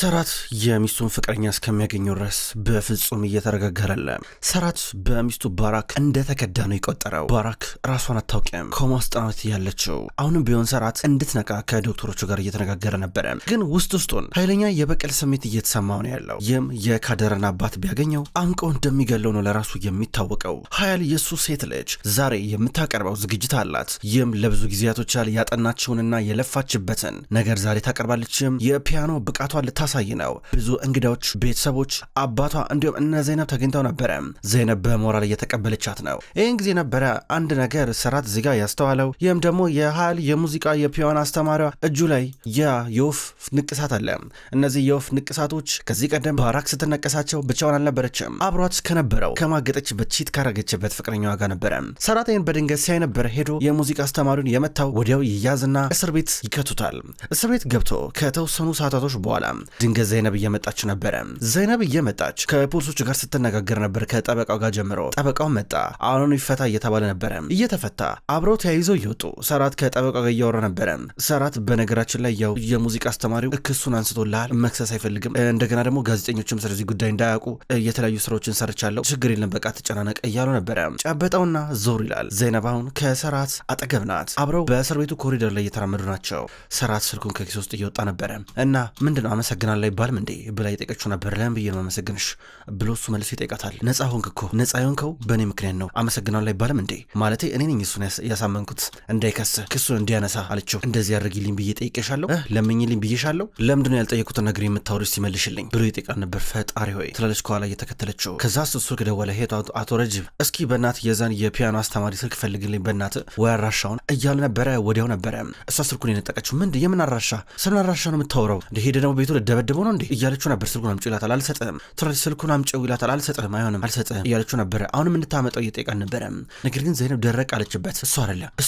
ሰራት የሚስቱን ፍቅረኛ እስከሚያገኘው ድረስ በፍጹም እየተረጋገረለ። ሰራት በሚስቱ ባራክ እንደተከዳ ነው የቆጠረው። ባራክ ራሷን አታውቂም፣ ኮማ ውስጥ ናት ያለችው። አሁንም ቢሆን ሰራት እንድትነቃ ከዶክተሮቹ ጋር እየተነጋገረ ነበረ። ግን ውስጡን ኃይለኛ የበቀል ስሜት እየተሰማው ነው ያለው። ይህም የካደረን አባት ቢያገኘው አንቆ እንደሚገለው ነው ለራሱ የሚታወቀው። ሀያል የሱ ሴት ልጅ ዛሬ የምታቀርበው ዝግጅት አላት። ይህም ለብዙ ጊዜያቶች ያጠናችውንና የለፋችበትን ነገር ዛሬ ታቀርባለችም። የፒያኖ ብቃቷን ታሳይ ነው። ብዙ እንግዳዎች፣ ቤተሰቦች፣ አባቷ እንዲሁም እነ ዘይነብ ተገኝተው ነበረ። ዘይነብ በሞራል እየተቀበለቻት ነው። ይህን ጊዜ ነበረ አንድ ነገር ሰራት ዚጋ ያስተዋለው። ይህም ደግሞ የሀያል የሙዚቃ የፒያኖ አስተማሪዋ እጁ ላይ የወፍ ንቅሳት አለ። እነዚህ የወፍ ንቅሳቶች ከዚህ ቀደም ባራክ ስትነቀሳቸው ብቻውን አልነበረችም። አብሯት ከነበረው ከማገጠችበት ቺት ካረገችበት ፍቅረኛዋ ጋር ነበረ። ሰራተኛን በድንገት ሲያይ ነበረ ሄዶ የሙዚቃ አስተማሪውን የመታው። ወዲያው ይያዝና እስር ቤት ይከቱታል። እስር ቤት ገብቶ ከተወሰኑ ሰዓታቶች በኋላ ድንገት ዘይነብ እየመጣች ነበረ። ዘይነብ እየመጣች ከፖሊሶቹ ጋር ስትነጋገር ነበር። ከጠበቃው ጋር ጀምሮ ጠበቃው መጣ። አሁኑን ይፈታ እየተባለ ነበረ። እየተፈታ አብረው ተያይዘው እየወጡ ሰራት ከጠበቃው ጋር እያወራ ነበረ። ሰራት በነገራችን ላይ ያው የሙዚቃ አስተማሪው ክሱን አንስቶልሃል፣ መክሰስ አይፈልግም። እንደገና ደግሞ ጋዜጠኞችም ስለዚህ ጉዳይ እንዳያውቁ የተለያዩ ስራዎችን ሰርቻለሁ፣ ችግር የለም በቃ ትጨናነቅ እያሉ ነበረ። ጨበጠውና ዞር ይላል። ዘይነብ አሁን ከሰራት አጠገብ ናት። አብረው በእስር ቤቱ ኮሪደር ላይ እየተራመዱ ናቸው። ሰራት ስልኩን ከኪስ ውስጥ እየወጣ ነበረ እና ምንድነው አመሰግናለሁ ይባልም እንዴ ብላ የጠየቀችው ነበር። ለምን ብዬ ነው አመሰግንሽ ብሎ እሱ መልሶ ይጠይቃታል። ነፃ ሆንክ እኮ፣ ነፃ የሆንከው በእኔ ምክንያት ነው። አመሰግናለሁ ይባልም እንዴ ማለቴ እኔ ነኝ እሱን ያሳመንኩት እንዳይከስ ክሱን እንዲያነሳ አለችው። እንደዚህ ያደርግልኝ ብዬ ጠይቄሻለሁ፣ ለምኝልኝ ብዬሻለሁ፣ ለምንድነው ያልጠየኩትን ነገር የምታወሪ ሲመልሽልኝ ብሎ ይጠይቃል ነበር። ፈጣሪ ሆይ ትላለች ከኋላ እየተከተለችው። ከዛ ስልክ ደወለ። ሄዶ አቶ ረጅብ እስኪ በእናት የዛን የፒያኖ አስተማሪ ስልክ ፈልግልኝ በእናት ወይ አራሻውን እያሉ ነበረ። ወዲያው ነበረ እሷ ስልኩን የነጠቀችው። ምንድን የምን አራሻ ስለ አራሻ ነው የምታወራው? ሄደ ደግሞ ቤቱ ልደበድበው ነው እንዴ እያለችው ነበር። ስልኩን አምጪው ይላታል። አልሰጥህም። ትላለች። ስልኩን አምጪው ይላታል። አልሰጥህም፣ አይሆንም፣ አልሰጥህም እያለችው ነበረ። አሁንም እንድታመጣው እየጠየቃን ነበረ። ነገር ግን ዘይነብ ደረቅ አለችበት። እሱ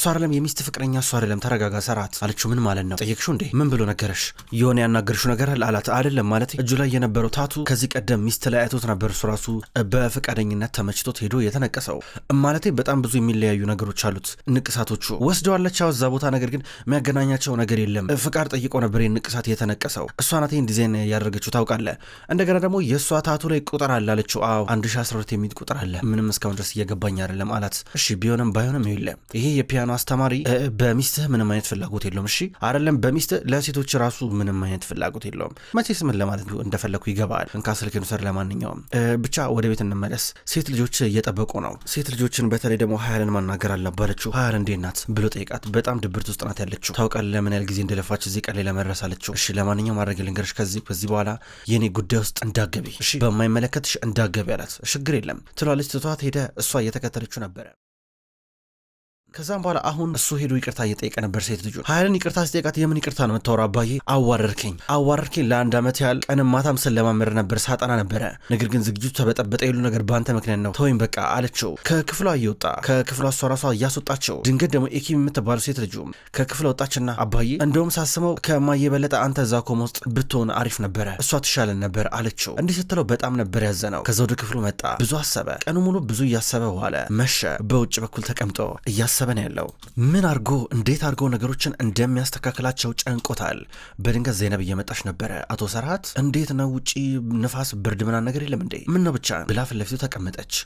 አይደለም የሚስት ፍቅረኛ እሱ አይደለም፣ ተረጋጋ ሰራት አለችው። ምን ማለት ነው? ጠየቅሽው እንዴ? ምን ብሎ ነገረሽ? የሆነ ያናገርሽው ነገር አለ አላት። አይደለም ማለት እጁ ላይ የነበረው ታቱ ከዚህ ቀደም ሚስት ላይ አይቶት ነበር። እሱ ራሱ በፈቃደኝነት ተመችቶት ሄዶ የተነቀሰው ማለት በጣም ብዙ የሚለያዩ ነገሮች አሉት። ንቅሳቶቹ ወስደዋለች እዛ ቦታ። ነገር ግን የሚያገናኛቸው ነገር የለም። ፍቃድ ጠይቆ ነበር ንቅሳት የተነቀሰው። እሷ ናት ዲዛይን ያደረገችው ታውቃለህ። እንደገና ደግሞ የእሷ ታቱ ላይ ቁጥር አለ አለችው። አዎ 1012 የሚል ቁጥር አለ። ምንም እስካሁን ድረስ እየገባኝ አይደለም አላት። እሺ ቢሆንም ባይሆንም የለም ይሄ የፒያኖ አስተማሪ በሚስትህ ምንም አይነት ፍላጎት የለውም። እሺ አይደለም በሚስትህ ለሴቶች ራሱ ምንም አይነት ፍላጎት የለውም። መቼስ ምን ለማለት እንደፈለኩ ይገባል። እንካ ስልክህን ውሰድ። ለማንኛውም ብቻ ወደ ቤት እንመለስ። ሴት ልጆች እየጠበቁ ነው። ሴት ልጆችን በተለይ ደግሞ ሀያልን ማናገር አለባለችው። ሀያል እንዴት ናት ብሎ ጠይቃት። በጣም ድብርት ውስጥ ናት ያለችው። ታውቃለህ ለምን ያህል ጊዜ እንደለፋች እዚህ ቀን ላይ ለመድረስ አለችው። እሺ ለማንኛውም ማድረግ ልንገርሽ ከዚህ በኋላ የኔ ጉዳይ ውስጥ እንዳገቢ፣ እሺ በማይመለከትሽ እንዳገቢ አላት። ችግር የለም ትላለች። ትቷት ሄደ። እሷ እየተከተለችው ነበረ። ከዛም በኋላ አሁን እሱ ሄዶ ይቅርታ እየጠየቀ ነበር ሴት ልጁ። ሀያልን ይቅርታ ሲጠይቃት የምን ይቅርታ ነው የምታወራው? አባዬ አዋረድከኝ ለአንድ ዓመት ያህል ቀንም ማታም ስለማመር ነበር ሳጠና ነበረ። ነገር ግን ዝግጅቱ ተበጠበጠ። የሉ ነገር በአንተ ምክንያት ነው ተወኝ በቃ አለችው። ከክፍሏ እየወጣ ከክፍሏ እሷ ራሷ እያስወጣቸው። ድንገት ደግሞ ኤኪም የምትባሉ ሴት ልጁ ከክፍሏ ወጣችና አባዬ እንደውም ሳስመው ከማየ በለጠ አንተ እዛ ኮማ ውስጥ ብትሆን አሪፍ ነበረ፣ እሷ ትሻለን ነበር አለችው። እንዲህ ስትለው በጣም ነበር ያዘነው። ከዛ ወደ ክፍሉ መጣ። ብዙ አሰበ። ቀኑ ሙሉ ብዙ እያሰበ ዋለ። መሸ። በውጭ በኩል ተቀምጦ እያሰበ ነው ያለው። ምን አርጎ እንዴት አርጎ ነገሮችን እንደሚያስተካክላቸው ጨንቆታል። በድንገት ዘይነብ እየመጣች ነበረ። አቶ ሰራት እንዴት ነው ውጪ ንፋስ ብርድ ምናምን ነገር የለም እንዴ? ምን ነው ብቻ ብላ ፊት ለፊቱ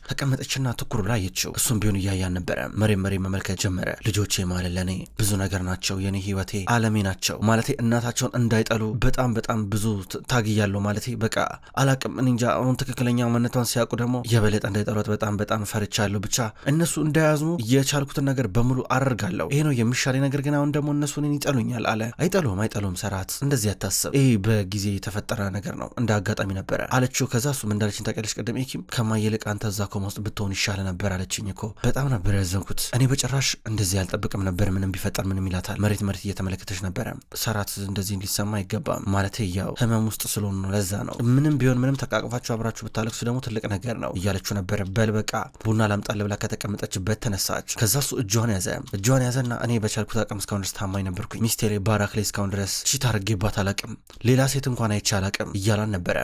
ተቀመጠችና ትኩር ብላ አየችው። እሱም ቢሆን እያያን ነበረ። መሬት መመልከት ጀመረ። ልጆቼ ማለት ለኔ ብዙ ነገር ናቸው። የኔ ህይወቴ አለሜ ናቸው። ማለቴ እናታቸውን እንዳይጠሉ በጣም ብዙ ታግያለሁ። ማለቴ በቃ አላቅም እንጃ። አሁን ትክክለኛ ማንነቷን ሲያውቁ ደግሞ የበለጠ እንዳይጠሏት በጣም ፈርቻለሁ። ብቻ እነሱ እንዳያዝኑ የቻልኩትን ነገር በሙሉ አደርጋለሁ። ይሄ ነው የሚሻለኝ። ነገር ግን አሁን ደግሞ እነሱ እኔን ይጠሉኛል አለ። አይጠሉም ሰራት እንደዚህ አታስብ። ይሄ በጊዜ የተፈጠረ ነገር ነው፣ እንደ አጋጣሚ ነበረ አለችው። ከዛ እሱም እንዳለችኝ ታውቂያለሽ ቀደም ኤኪም ከማየ ይልቅ አንተ እዛ ኮማ ውስጥ ብትሆን ይሻለ ነበር አለችኝ እኮ። በጣም ነበር ያዘንኩት። እኔ በጭራሽ እንደዚህ አልጠብቅም ነበር። ምንም ቢፈጠር ምንም ይላታል። መሬት እየተመለከተች ነበረ። ሰራት እንደዚህ እንዲሰማ አይገባም። ማለቴ ያው ህመም ውስጥ ስለሆነ ነው፣ ለዛ ነው። ምንም ቢሆን ምንም ተቃቅፋችሁ አብራችሁ ብታለቅሱ ደግሞ ትልቅ ነገር ነው እያለችው ነበረ። በል በቃ ቡና ላምጣልህ ብላ ከተቀመጠችበት ተነሳች። ከዛ እሱ እጇ እጇን ያዘና እኔ በቻልኩት አቅም እስካሁን ድረስ ታማኝ ነበርኩኝ። ሚስቴ ላይ ባራክ ላይ እስካሁን ድረስ ቺት አድርጌባት አላቅም፣ ሌላ ሴት እንኳን አይቼ አላቅም እያላን ነበረ።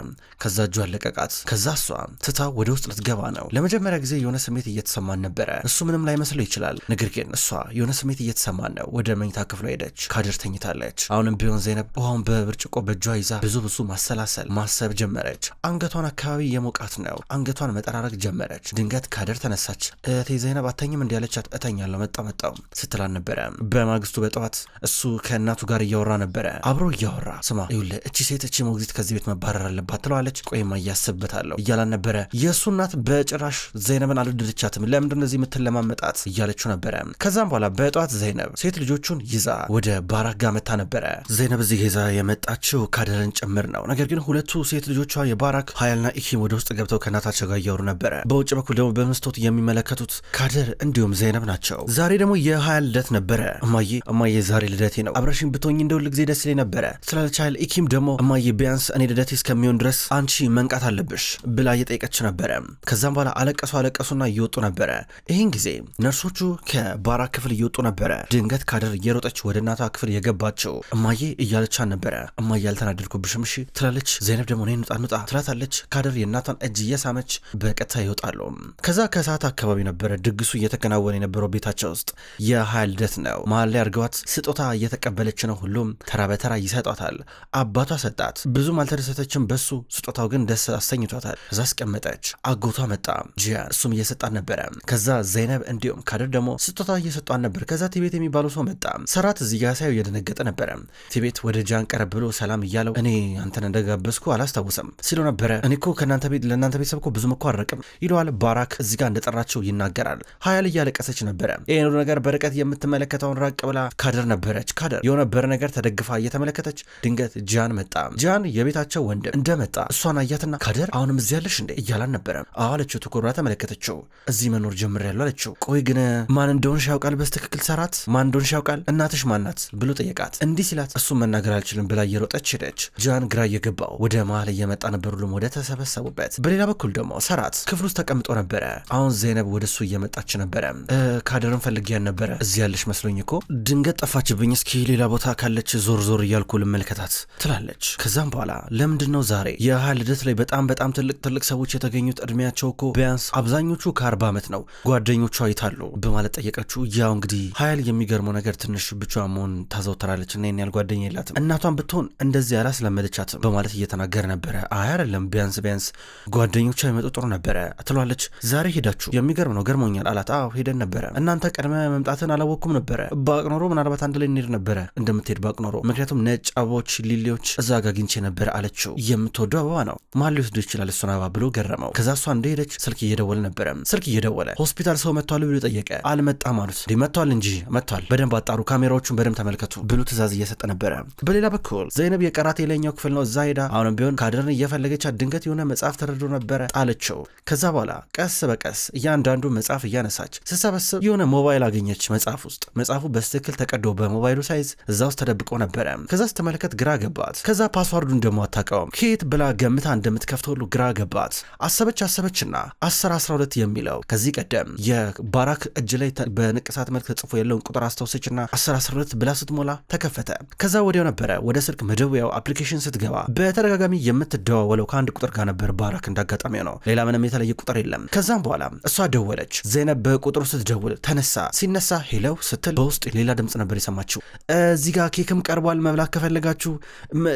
ከዛ እጇን ለቀቃት። ከዛ እሷ ትታ ወደ ውስጥ ልትገባ ነው። ለመጀመሪያ ጊዜ የሆነ ስሜት እየተሰማን ነበረ። እሱ ምንም ላይ መስለው ይችላል፣ ነገር ግን እሷ የሆነ ስሜት እየተሰማን ነው። ወደ መኝታ ክፍሏ ሄደች። ካድር ተኝታለች። አሁንም ቢሆን ዘይነብ ውሃውን በብርጭቆ በእጇ ይዛ ብዙ ማሰላሰል ማሰብ ጀመረች። አንገቷን አካባቢ የሞቃት ነው። አንገቷን መጠራረግ ጀመረች። ድንገት ካድር ተነሳች። እህቴ ዘይነብ አተኝም እንዲያለቻት እተኛለሁ መጣው ስትላል ነበረ። በማግስቱ በጠዋት እሱ ከእናቱ ጋር እያወራ ነበረ። አብሮ እያወራ ስማ ይኸውልህ እቺ ሴት እቺ ሞግዚት ከዚህ ቤት መባረር አለባት ትለዋለች። ቆይማ እያስብበታለሁ እያላን ነበረ። የእሱ እናት በጭራሽ ዘይነብን አልወደደቻትም። ለምንድን ነው እዚህ የምትለማመጣት እያለችው ነበረ። ከዛም በኋላ በጠዋት ዘይነብ ሴት ልጆቹን ይዛ ወደ ባራክ ጋር መታ ነበረ። ዘይነብ እዚህ ይዛ የመጣችው ካድርን ጭምር ነው። ነገር ግን ሁለቱ ሴት ልጆቿ የባራክ ሀያልና ኢኪም ወደ ውስጥ ገብተው ከእናታቸው ጋር እያወሩ ነበረ። በውጭ በኩል ደግሞ በመስታወት የሚመለከቱት ካድር እንዲሁም ዘይነብ ናቸው። ዛሬ ደግሞ የሀያል ልደት ነበረ። እማዬ ዛሬ ልደቴ ነው፣ አብረሽኝ ብትሆኝ እንደ ሁል ጊዜ ደስ ይለኝ ነበረ ስላለች ሀያል ኢኪም ደግሞ እማዬ ቢያንስ እኔ ልደቴ እስከሚሆን ድረስ አንቺ መንቃት አለብሽ ብላ እየጠየቀች ነበረ። ከዛም በኋላ አለቀሱና እየወጡ ነበረ። ይህን ጊዜ ነርሶቹ ከባራክ ክፍል እየወጡ ነበረ። ድንገት ካድር እየሮጠች ወደ እናቷ ክፍል የገባቸው እማዬ እያለቻን ነበረ። እማዬ አልተናደድኩብሽም እሺ ትላለች። ዘይነብ ደግሞ እኔ ኑጣ ትላታለች። ካድር የእናቷን እጅ እየሳመች በቀጥታ ይወጣሉ። ከዛ ከሰዓት አካባቢ ነበረ ድግሱ እየተከናወነ የነበረው ቤታቸው ውስጥ። የሀያል ልደት ነው። መሀል ላይ አርገዋት ስጦታ እየተቀበለች ነው። ሁሉም ተራ በተራ ይሰጧታል። አባቷ ሰጣት። ብዙም አልተደሰተችም በሱ ስጦታው ግን ደስ አሰኝቷታል። ከዛ አስቀመጠች። አጎቷ መጣ ጂያን፣ እሱም እየሰጣን ነበረ። ከዛ ዘይነብ እንዲሁም ካድር ደግሞ ስጦታ እየሰጧን ነበር። ከዛ ቲቤት የሚባለው ሰው መጣ። ሰራት እዚህ ጋር ሳየው እየደነገጠ ነበረ። ቲቤት ወደ ጂያን ቀረብ ብሎ ሰላም እያለው እኔ አንተን እንደጋበዝኩ አላስታውስም ሲለው ነበረ። እኔ እኮ ለእናንተ ቤተሰብ እኮ ብዙም እኮ አረቅም ይለዋል። ባራክ እዚህ ጋር እንደጠራቸው ይናገራል። ሀያል እያለቀሰች ነበረ። ይህን ነገር በርቀት የምትመለከተውን ራቅ ብላ ካድር ነበረች። ካድር የሆነ በር ነገር ተደግፋ እየተመለከተች ድንገት ጂያን መጣ። ጂያን የቤታቸው ወንድም እንደመጣ እሷን አያትና ካድር አሁንም እዚህ ያለሽ እንዴ እያላን ነበረ። አለችው። ትኩራ ተመለከተችው። እዚህ መኖር ጀምሬያለሁ አለችው። ቆይ ግን ማን እንደሆንሽ ያውቃል በስትክክል ሰራት? ማን እንደሆንሽ ያውቃል? እናትሽ ማናት ብሎ ጠየቃት። እንዲህ ሲላት እሱም መናገር አልችልም ብላ እየሮጠች ሄደች። ጂያን ግራ እየገባው ወደ መሀል እየመጣ ነበር። ሁሉም ወደ ተሰበሰቡበት። በሌላ በኩል ደግሞ ሰራት ክፍል ውስጥ ተቀምጦ ነበረ። አሁን ዘይነብ ወደ እሱ እየመጣች ነበረ። ካድርን ፈልጊያን ነበረ እዚህ ያለሽ መስሎኝ እኮ ድንገት ጠፋችብኝ። እስኪ ሌላ ቦታ ካለች ዞር እያልኩ ልመልከታት ትላለች። ከዛም በኋላ ለምንድን ነው ዛሬ የሀያል ልደት ላይ በጣም ትልቅ ሰዎች የተገኙት? እድሜያቸው እኮ ቢያንስ አብዛኞቹ ከ40 ዓመት ነው። ጓደኞቿ ይታሉ በማለት ጠየቀችው። ያው እንግዲህ ሀያል የሚገርመው ነገር ትንሽ ብቻዋን መሆን ታዘውተራለች እና ይህን ያህል ጓደኛ የላትም። እናቷን ብትሆን እንደዚህ አላስለመደቻትም በማለት እየተናገረ ነበረ። አይ አይደለም ቢያንስ ጓደኞቿ ይመጡ ጥሩ ነበረ ትሏለች። ዛሬ ሄዳችሁ? የሚገርም ነው ገርሞኛል አላት። አዎ ሄደን ነበረ። እናንተ ቀድመ መምጣትን አላወቅኩም ነበረ። ባቅኖሮ ምናልባት አንድ ላይ እንሄድ ነበረ እንደምትሄድ ባቅኖሮ፣ ምክንያቱም ነጭ አበቦች ሊሊዎች እዛ ጋ አግኝቼ ነበረ አለችው። የምትወደው አበባ ነው ማን ሊወስዱ ይችላል እሱን አበባ ብሎ ገረመው። ከዛ እሷ እንደሄደች ስልክ እየደወለ ነበረ። ስልክ እየደወለ ሆስፒታል ሰው መጥቷል ብሎ ጠየቀ። አልመጣም አሉት። መጥቷል እንጂ መጥቷል፣ በደንብ አጣሩ፣ ካሜራዎቹን በደንብ ተመልከቱ ብሎ ትእዛዝ እየሰጠ ነበረ። በሌላ በኩል ዘይነብ የቀራት የላይኛው ክፍል ነው። እዛ ሄዳ አሁንም ቢሆን ካድርን እየፈለገቻት ድንገት የሆነ መጽሐፍ ተረድሮ ነበረ ጣለችው። ከዛ በኋላ ቀስ በቀስ እያንዳንዱ መጽሐፍ እያነሳች ስሰበስብ የሆነ ሞባይል አገኘች። መጽሐፍ ውስጥ መጽሐፉ በስትክክል ተቀዶ በሞባይሉ ሳይዝ እዛ ውስጥ ተደብቆ ነበረ። ከዛ ስትመለከት ግራ ገባት። ከዛ ፓስዋርዱን ደግሞ አታውቀውም ከየት ብላ ገምታ እንደምትከፍተው ሁሉ ግራ ገባት። አሰበችና 1012 የሚለው ከዚህ ቀደም የባራክ እጅ ላይ በንቅሳት መልክ ተጽፎ ያለውን ቁጥር አስታውሰችና 1012 ብላ ስትሞላ ተከፈተ። ከዛ ወዲያው ነበረ ወደ ስልክ መደወያው አፕሊኬሽን ስትገባ በተደጋጋሚ የምትደዋወለው ከአንድ ቁጥር ጋር ነበር። ባራክ እንዳጋጣሚ ነው፣ ሌላ ምንም የተለየ ቁጥር የለም። ከዛም በኋላ እሷ ደወለች። ዘይነብ በቁጥሩ ስትደውል ተነሳ። ሲነሳ ሄለው ስትል በውስጥ ሌላ ድምጽ ነበር የሰማችው። እዚህ ጋር ኬክም ቀርቧል፣ መብላት ከፈለጋችሁ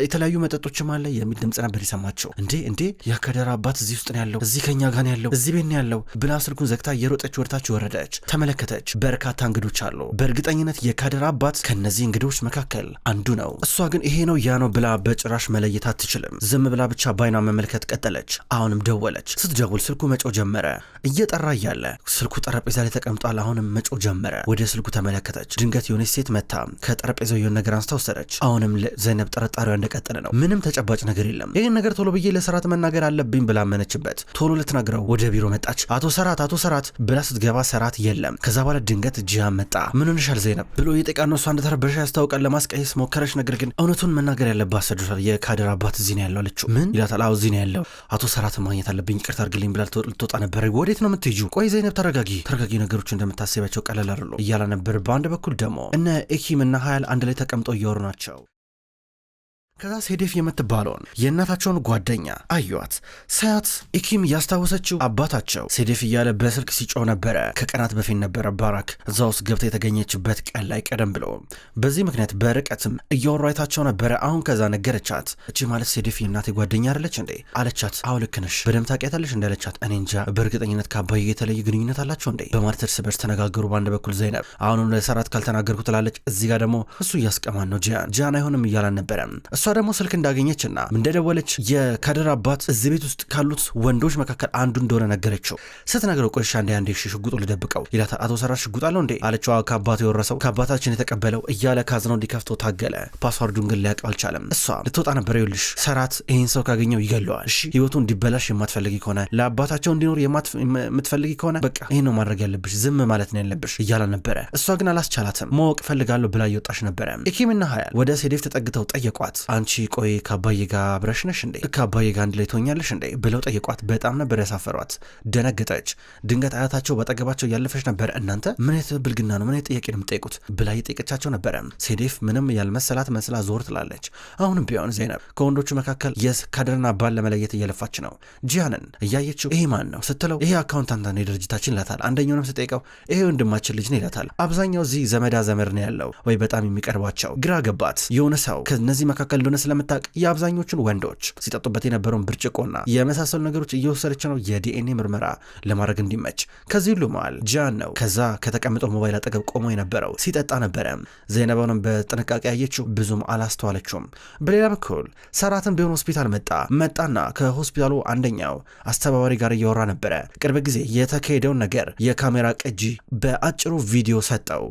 የተለያዩ መጠጦችም አለ የሚል ድምጽ ነበር የሰማችው። እንዴ የካድር አባት እዚህ ውስጥ ነው ያለው፣ እዚህ ከኛ ጋር ነው ያለው፣ እዚህ ቤት ነው ያለው ብላ ስልኩን ዘግታ እየሮጠች ወደታች ወረደች። ተመለከተች። በርካታ እንግዶች አሉ። በእርግጠኝነት የካድር አባት ከነዚህ እንግዶች መካከል አንዱ ነው። እሷ ግን ይሄ ነው ያ ነው ብላ በጭራሽ መለየት አትችልም። ዝም ብላ ብቻ ባይኗ መመልከት ቀጠለች። አሁንም ደወለች። ስትደውል ስልኩ መጮህ ጀመረ። እየጠራ እያለ ስልኩ ጠረጴዛ ላይ ተቀምጧል። አሁንም መጮህ ጀመረ። ወደ ስልኩ ተመለከተች። ድንገት የሆነች ሴት መታ ከጠረጴዛው የሆነ ነገር አንስታ ወሰደች። አሁንም ዘይነብ ጠረጣሪዋ እንደቀጠለ ነው። ምንም ተጨባጭ ነገር የለም። ይህን ነገር ቶሎ ብዬ ለሰራት መናገር አለብኝ ብላ አመነችበት። ቶሎ ልትነግረው ወደ ቢሮ መጣች። አቶ ሰራት ብላ ስትገባ ሰራት የለም። ከዛ በኋላ ድንገት ጂያን መጣ። ምን ሆነሻል ዘይነብ ብሎ የጠቃነው እሷ እንደተረበሸ ያስታውቃል። ለማስቀየስ ሞከረች። ነገር ግን እውነቱን መናገር ያለባት ሰዶታል። የካድር አባት እዚህ ነው ያለው አለችው። ምን ይላታል? አዎ እዚህ ነው ያለው። አቶ ሰራት ማግኘት አለብኝ፣ ይቅርታ አድርግልኝ ብላ ልትወጣ ነበር። ወዴት ነው የምትሄጂው? ቆይ ዘይነብ ተረጋጊ፣ ነገሮች እንደምታስቢ ስታስባቸው ቀለል አይደሉም እያለ ነበር። በአንድ በኩል ደግሞ እነ ኢኪም እና ሀያል አንድ ላይ ተቀምጠው እያወሩ ናቸው። ከዛ ሴዴፍ የምትባለውን የእናታቸውን ጓደኛ አዩት። ሳያት ኢኪም ያስታወሰችው አባታቸው ሴዴፍ እያለ በስልክ ሲጮህ ነበረ። ከቀናት በፊት ነበረ ባራክ እዛ ውስጥ ገብታ የተገኘችበት ቀን ላይ ቀደም ብሎ። በዚህ ምክንያት በርቀትም እያወሩ አይታቸው ነበረ። አሁን ከዛ ነገረቻት። እቺ ማለት ሴዴፍ የእናቴ ጓደኛ አይደለች እንዴ አለቻት። አዎ ልክ ነሽ፣ በደምብ ታውቂያታለሽ እንዳለቻት እኔ እንጃ በእርግጠኝነት ከአባዬ የተለየ ግንኙነት አላቸው እንዴ በማለት እርስ በርስ ተነጋገሩ። በአንድ በኩል ዘይነብ አሁንም ለሰራት ካልተናገርኩ ትላለች። እዚህ ጋር ደግሞ እሱ እያስቀማን ነው ጂያን አይሆንም እያላን ነበረ። እሷ ደግሞ ስልክ እንዳገኘችና እንደደወለች የካደር አባት እዚህ ቤት ውስጥ ካሉት ወንዶች መካከል አንዱ እንደሆነ ነገረችው። ስትነግረው ቆይሻ አንዴ ሽጉጡ ልደብቀው ይላታል። አቶ ሰራሽ ሽጉጥ አለው እንዴ አለችው። ከአባቱ የወረሰው ከአባታችን የተቀበለው እያለ ካዝናው እንዲከፍተው ታገለ። ፓስዋርዱን ግን ሊያውቅ አልቻለም። እሷ ልትወጣ ነበር። ይኸውልሽ ሰራት ይህን ሰው ካገኘው ይገለዋል። እሺ ህይወቱ እንዲበላሽ የማትፈልጊ ከሆነ ለአባታቸው እንዲኖር የምትፈልጊ ከሆነ በቃ ይህን ነው ማድረግ ያለብሽ፣ ዝም ማለት ነው ያለብሽ እያለ ነበረ። እሷ ግን አላስቻላትም። ማወቅ ፈልጋለሁ ብላ እየወጣች ነበረ። ኢኪምና ሀያል ወደ ሴዴፍ ተጠግተው ጠየቋት። አንቺ ቆይ ከአባዬ ጋር አብረሽ ነሽ እንዴ ከአባዬ ጋር አንድ ላይ ትሆኛለሽ እንዴ ብለው ጠየቋት። በጣም ነበር ያሳፈሯት። ደነገጠች። ድንገት አያታቸው በጠገባቸው ያለፈች ነበር። እናንተ ምን አይነት ብልግና ነው ምን አይነት ጥያቄ ነው የምትጠይቁት ብላ እየጠየቀቻቸው ነበረ። ሴዴፍ ምንም ያልመሰላት መስላ ዞር ትላለች። አሁንም ቢሆን ዘይነብ ከወንዶቹ መካከል የካደርና አባን ለመለየት እየለፋች ነው። ጂያንን እያየችው ይሄ ማን ነው ስትለው ይሄ አካውንታንት ነው የድርጅታችን ይላታል። አንደኛውንም ስጠይቀው ይሄ ወንድማችን ልጅ ነው ይላታል። አብዛኛው እዚህ ዘመድ ነው ያለው ወይ በጣም የሚቀርባቸው። ግራ ገባት። የሆነ ሰው ከነዚህ መካከል እንደሆነ ስለምታውቅ የአብዛኞቹን ወንዶች ሲጠጡበት የነበረውን ብርጭቆና የመሳሰሉ ነገሮች እየወሰደች ነው የዲኤንኤ ምርመራ ለማድረግ እንዲመች። ከዚህ ሁሉ መሃል ጂያን ነው ከዛ ከተቀምጠው ሞባይል አጠገብ ቆሞ የነበረው ሲጠጣ ነበረ። ዘይነባውንም በጥንቃቄ ያየችው ብዙም አላስተዋለችውም። በሌላ በኩል ሰራትን ቢሆን ሆስፒታል መጣና ከሆስፒታሉ አንደኛው አስተባባሪ ጋር እያወራ ነበረ። ቅርብ ጊዜ የተካሄደውን ነገር የካሜራ ቅጂ በአጭሩ ቪዲዮ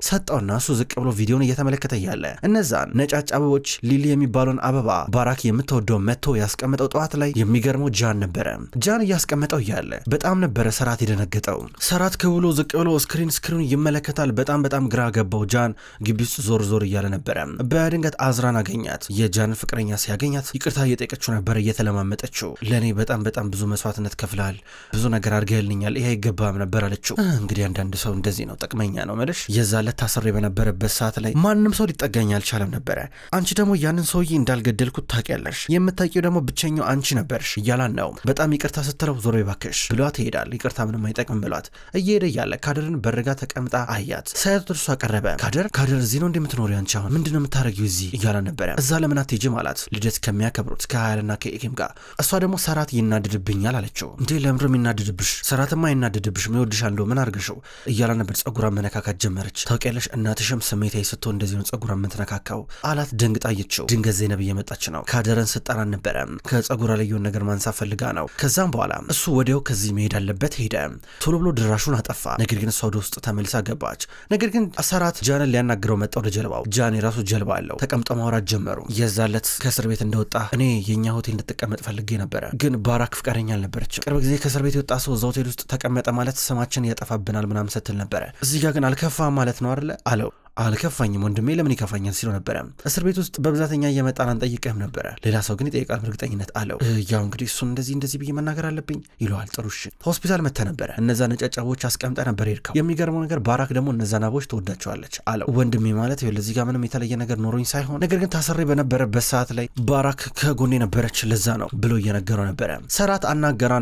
ሰጠውና እሱ ዝቅ ብሎ ቪዲዮን እየተመለከተ ያለ እነዛን ነጫጭ አበቦች ሊሊ የሚባለውን አበባ ባራክ የምትወደው መጥቶ ያስቀመጠው ጠዋት ላይ የሚገርመው ጃን ነበረ። ጃን እያስቀመጠው እያለ በጣም ነበረ ሰራት የደነገጠው። ሰራት ከብሎ ዝቅ ብሎ ስክሪን ይመለከታል። በጣም ግራ ገባው። ጃን ግቢ ውስጥ ዞር እያለ ነበረ። በድንገት አዝራን አገኛት። የጃን ፍቅረኛ ሲያገኛት ይቅርታ እየጠየቀችው ነበረ እየተለማመጠችው። ለእኔ በጣም ብዙ መስዋዕትነት ከፍላል፣ ብዙ ነገር አድርገልኛል፣ ይሄ አይገባም ነበር አለችው። እንግዲህ አንዳንድ ሰው እንደዚህ ነው፣ ጥቅመኛ ነው መልሽ። የዛለት ታስሬ በነበረበት ሰዓት ላይ ማንም ሰው ሊጠጋኝ አልቻለም ነበረ። አንቺ ደግሞ ያንን ሰውዬ እንዳልገደልኩት ታውቂያለሽ፣ የምታውቂው ደግሞ ብቸኛው አንቺ ነበርሽ እያላን ነው። በጣም ይቅርታ ስትለው ዞር ባክሽ ብሏት ይሄዳል። ይቅርታ ምንም አይጠቅም ብሏት እየሄደ እያለ ካደርን በርጋ ተቀምጣ አያት። ሳያት እርሷ ቀረበ። ካደር እዚህ ነው እንደምትኖሪው አንቺ አሁን ምንድነው የምታረጊው እዚህ እያላን ነበረ። እዛ ለምን አትሄጂም አላት። ልደት ከሚያከብሩት ከሀያልና ከኢኪም ጋር። እሷ ደግሞ ሰራት ይናድድብኛል አለችው። እንዴ ለምንድነው የሚናድድብሽ? ሰራትማ አይናድድብሽም ይወድሻል እንደው ምን አርገሽው እያላን ነበር። ጸጉሯን መነካካት ጀመረች። ታውቂያለሽ እናትሽም ስሜታዊ ስትሆን እንደዚህ ነው ጸጉሯን የምትነካካው አላት። ደንግጣ አየችው። ድንገት ዘይነብ እየመጣች ነው። ካደርን ስጠራን ነበረ። ከጸጉሯ ላይ የሆነ ነገር ማንሳት ፈልጋ ነው። ከዛም በኋላ እሱ ወዲያው ከዚህ መሄድ አለበት ሄደ። ቶሎ ብሎ ድራሹን አጠፋ። ነገር ግን እሷ ወደ ውስጥ ተመልሳ ገባች። ነገር ግን ሰራት ጃንን ሊያናግረው መጣ ወደ ጀልባው። ጃን የራሱ ጀልባ አለው። ተቀምጠው ማውራት ጀመሩ። የዛለት ከእስር ቤት እንደወጣ እኔ የኛ ሆቴል እንድትቀመጥ ፈልጌ ነበረ፣ ግን ባራክ ፍቃደኛ አልነበረችም። ቅርብ ጊዜ ከእስር ቤት የወጣ ሰው እዛ ሆቴል ውስጥ ተቀመጠ ማለት ስማችን ያጠፋብናል ምናምን ስትል ነበረ። እዚህ ጋር ግን አልከፋ ማለት ነው አይደለ አለው። አልከፋኝም ወንድሜ ለምን ይከፋኛል ሲለው ነበረ። እስር ቤት ውስጥ በብዛተኛ እየመጣን አንጠይቅህም ነበረ፣ ሌላ ሰው ግን ይጠይቃል በእርግጠኝነት አለው። ያው እንግዲህ እሱን እንደዚህ ብዬ መናገር አለብኝ ይለዋል። ጥሩሽ ሆስፒታል መተ ነበረ እነዛ ነጫጫቦች አስቀምጠ ነበር ሄድከው። የሚገርመው ነገር ባራክ ደግሞ እነዛን አበቦች ትወዳቸዋለች አለው። ወንድሜ ማለት ይኸውልህ እዚህ ጋር ምንም የተለየ ነገር ኖሮኝ ሳይሆን ነገር ግን ታስሬ በነበረበት ሰዓት ላይ ባራክ ከጎኔ ነበረች ለዛ ነው ብሎ እየነገረው ነበረ። ሰራት አናገረው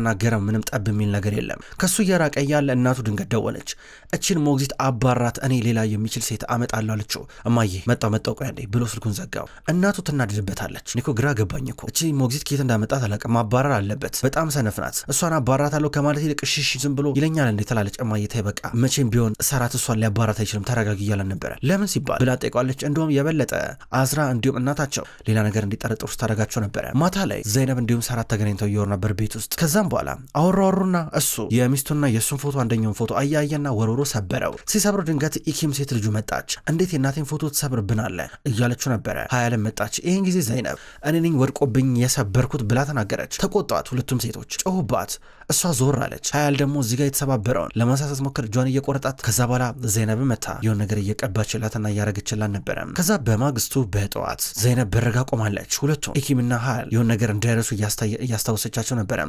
ምንም ጠብ የሚል ነገር የለም። ከሱ እየራቀ ያለ እናቱ ድንገት ደወለች። እችን ሞግዚት አባራት እኔ ሌላ የሚችል ሴት አመጣለሁ አለችው። እማዬ መጣው ቆይ አንዴ ብሎ ስልኩን ዘጋው። እናቱ ትናድድበታለች። እኔ እኮ ግራ ገባኝ እኮ እቺ ሞግዚት ከየት እንዳመጣት አላውቅም፣ ማባረር አለበት በጣም ሰነፍ ናት። እሷን አባራታለሁ ከማለት ይልቅ እሺ ዝም ብሎ ይለኛል እንዴ ትላለች። እማዬ ተይ በቃ መቼም ቢሆን ሰራት እሷን ሊያባራት አይችልም ተረጋጊ እያለን ነበረ። ለምን ሲባል ብላ ጠይቋለች። እንደውም የበለጠ አዝራ እንዲሁም እናታቸው ሌላ ነገር እንዲጠረጥሩ ስታደርጋቸው ነበረ። ማታ ላይ ዘይነብ እንዲሁም ሰራት ተገናኝተው እየወሩ ነበር ቤት ውስጥ። ከዛም በኋላ አወሩና እሱ የሚስቱና የእሱን ፎቶ አንደኛውን ፎቶ አያየና ወሮሮ ሰበረው። ሲሰብረው ድንገት ኢኪም ሴት ልጁ መጣች። እንዴት የእናቴን ፎቶ ትሰብርብናለህ እያለችው ነበረ። ሀያልም መጣች። ይህን ጊዜ ዘይነብ እኔ ነኝ ወድቆብኝ የሰበርኩት ብላ ተናገረች። ተቆጧት። ሁለቱም ሴቶች ጮሁባት። እሷ ዞር አለች። ሀያል ደግሞ እዚህ ጋር የተሰባበረውን ለማንሳት ሞከር፣ እጇን እየቆረጣት። ከዛ በኋላ ዘይነብ መታ የሆነ ነገር እየቀባችላትና እያረገችላት ነበረ። ከዛ በማግስቱ በጠዋት ዘይነብ በረጋ ቆማለች። ሁለቱም ኢኪምና ሀያል የሆነ ነገር እንዳይረሱ እያስታወሰቻቸው ነበረ።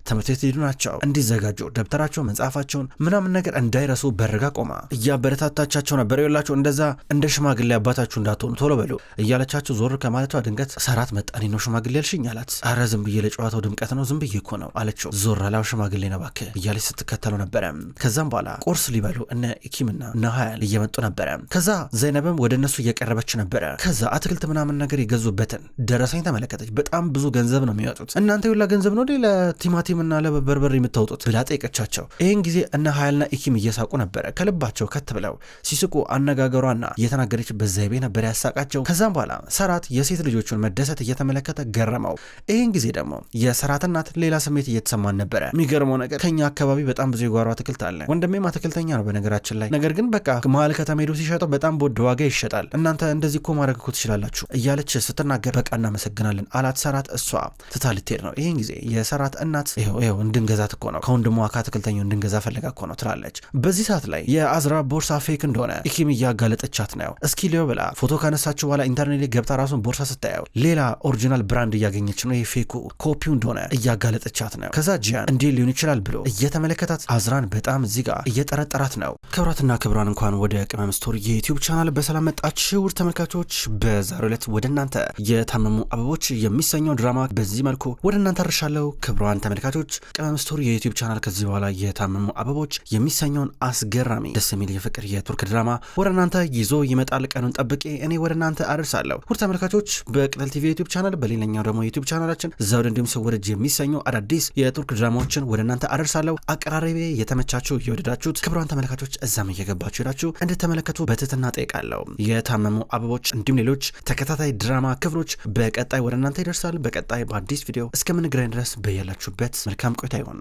ትምህርት ቤት ሄዱ ናቸው እንዲዘጋጁ ደብተራቸው መጽሐፋቸውን ምናምን ነገር እንዳይረሱ በረጋ ቆማ እያበረታታቻቸው ነበር። ይላቸው እንደዛ እንደ ሽማግሌ አባታችሁ እንዳትሆኑ ቶሎ በሉ እያለቻቸው ዞር ከማለቷ ድንገት ሰራት መጣኔ ነው ሽማግሌ ያልሽኝ አላት። አረ ዝም ብዬ ለጨዋታው ድምቀት ነው ዝም ብዬ እኮ ነው አለችው። ዞር አላው ሽማግሌ ነው እባክህ እያለች ስትከተለው ነበረ። ከዛም በኋላ ቁርስ ሊበሉ እነ ኢኪምና እነ ሀያል እየመጡ ነበረ። ከዛ ዘይነብም ወደ እነሱ እየቀረበች ነበረ። ከዛ አትክልት ምናምን ነገር የገዙበትን ደረሰኝ ተመለከተች። በጣም ብዙ ገንዘብ ነው የሚያወጡት። እናንተ ሁላ ገንዘብ ነው ለቲማቲምና ለበርበሬ የምታወጡት ብላ ጠየቀቻቸው። ይህን ጊዜ እነ ሀያልና ኢኪም እየሳቁ ነበረ። ከልባቸው ከት ብለው ሲስቁ አነጋገሯና እየተናገረችበት ዘይቤ ነበር ያሳቃቸው። ከዛም በኋላ ሰራት የሴት ልጆቹን መደሰት እየተመለከተ ገረመው። ይህን ጊዜ ደግሞ የሰራት እናት ሌላ ስሜት እየተሰማን ነበረ። የሚገርመው ነገር ከኛ አካባቢ በጣም ብዙ የጓሮ አትክልት አለ። ወንድሜም አትክልተኛ ነው በነገራችን ላይ። ነገር ግን በቃ መሀል ከተማ ሄዶ ሲሸጠው በጣም በውድ ዋጋ ይሸጣል። እናንተ እንደዚህ እኮ ማድረግ እኮ ትችላላችሁ እያለች ስትናገር በቃ እናመሰግናለን አላት ሰራት። እሷ ትታ ልትሄድ ነው። ይህን ጊዜ የሰራት እናት ይኸው እንድንገዛት እኮ ነው ከወንድሟ ከአትክልተኛው እንድንገዛ ፈለጋ እኮ ነው ትላለች። በዚህ ሰዓት ላይ የአዝራ ቦርሳ ፌክ እንደሆነ ኢኪም እያጋለጠቻት ነው። እስኪ ሊዮ ብላ ፎቶ ካነሳችሁ በኋላ ኢንተርኔት ላይ ገብታ ራሱን ቦርሳ ስታየው ሌላ ኦሪጂናል ብራንድ እያገኘች ነው። ይሄ ፌኩ ኮፒው እንደሆነ እያጋለጠቻት ነው። ከዛ ጂያን እንዴ ሊሆን ይችላል ብሎ እየተመለከታት አዝራን በጣም እዚህ ጋር እየጠረጠራት ነው። ክብራትና ክብራን እንኳን ወደ ቅመም ስቶሪ የዩቲዩብ ቻናል በሰላም መጣችሁ ውድ ተመልካቾች። በዛሬው ዕለት ወደ እናንተ የታመሙ አበቦች የሚሰኘው ድራማ በዚህ መልኩ ወደ እናንተ አርሻለሁ። ክብራን ተመልካቾች ቅመም ስቶሪ የዩቲዩብ ቻናል ከዚህ በኋላ የታመሙ አበቦች የሚሰኘውን አስገራሚ ደስ የሚል የፍቅር የቱርክ ድራማ ወደ እናንተ ይዞ ይመጣል። ቀኑን ጠብቄ እኔ ወደ እናንተ አደርሳለሁ። ውድ ተመልካቾች በቅጠል ቲቪ ዩቲዩብ ቻናል በሌላኛው ደግሞ ዩቲዩብ ቻናላችን ዘውድ እንዲሁም ስውር እጅ የሚሰኙ አዳዲስ የቱርክ ድራማዎችን ወደ እናንተ አደርሳለሁ። አቀራረቤ የተመቻችሁ የወደዳችሁት ክብራን ተመልካቾች እዛም እየገባችሁ ሄዳችሁ እንድትመለከቱ በትህትና ጠይቃለሁ። የታመሙ አበቦች እንዲሁም ሌሎች ተከታታይ ድራማ ክፍሎች በቀጣይ ወደ እናንተ ይደርሳል። በቀጣይ በአዲስ ቪዲዮ እስከምንገናኝ ድረስ በያላችሁበት መልካም ቆይታ ይሁን።